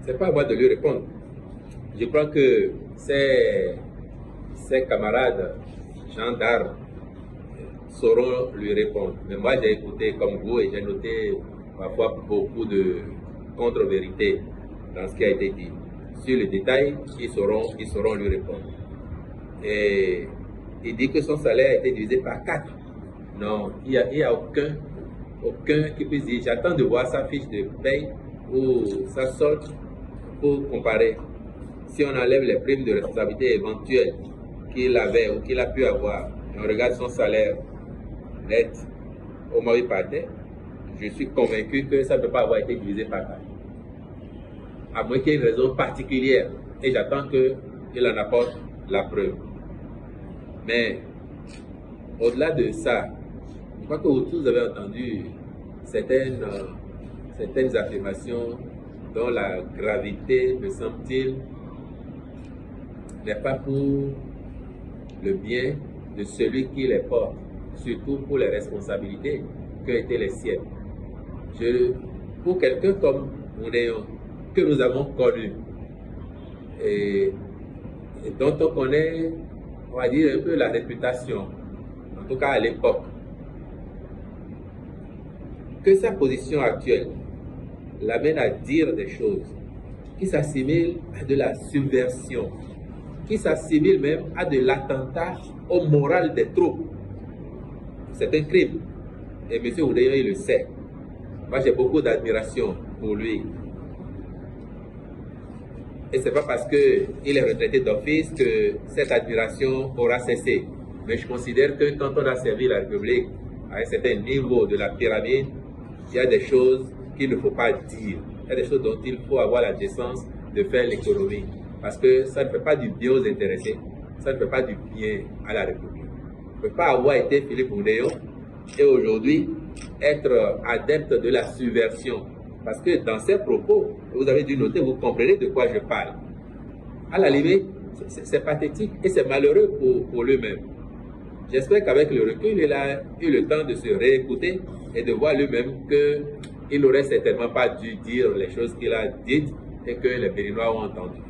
c'est pas à moi de lui répondre. Je crois que ses camarades gendarmes sauront lui répondre. Mais moi, j'ai écouté comme vous et j'ai noté parfois beaucoup de contre-vérités dans ce qui a été dit. Sur le détail, ils sauront lui répondre. Et il dit que son salaire a été divisé par 4. Non, il n'y a aucun qui puisse dire. J'attends de voir sa fiche de paye ou sa solde pour comparer. Si on enlève les primes de responsabilité éventuelles qu'il avait ou qu'il a pu avoir, et on regarde son salaire net au mois par terre, je suis convaincu que ça ne peut pas avoir été divisé par 4. À moins qu'il y ait une raison particulière. Et j'attends qu'il en apporte la preuve. Mais au-delà de ça, je crois que vous tous avez entendu certaines affirmations dont la gravité, me semble-t-il, n'est pas pour le bien de celui qui les porte, surtout pour les responsabilités qui ont été les siennes. Pour quelqu'un comme Moundéon, que nous avons connu, et dont on connaît, on va dire, un peu la réputation, en tout cas à l'époque, que sa position actuelle l'amène à dire des choses qui s'assimilent à de la subversion, qui s'assimilent même à de l'attentat au moral des troupes. C'est un crime. Et M. Moundéon, il le sait. Moi, j'ai beaucoup d'admiration pour lui. Et ce n'est pas parce qu'il est retraité d'office que cette admiration aura cessé. Mais je considère que quand on a servi la République à un certain niveau de la pyramide, il y a des choses qu'il ne faut pas dire. Il y a des choses dont il faut avoir la décence de faire l'économie. Parce que ça ne fait pas du bien aux intéressés. Ça ne fait pas du bien à la République. On ne peut pas avoir été Philippe Moundéon et aujourd'hui être adepte de la subversion. Parce que dans ces propos, vous avez dû noter, vous comprenez de quoi je parle. À la limite, c'est pathétique et c'est malheureux pour lui-même. J'espère qu'avec le recul, il a eu le temps de se réécouter et de voir lui-même qu'il n'aurait certainement pas dû dire les choses qu'il a dites et que les Béninois ont entendues.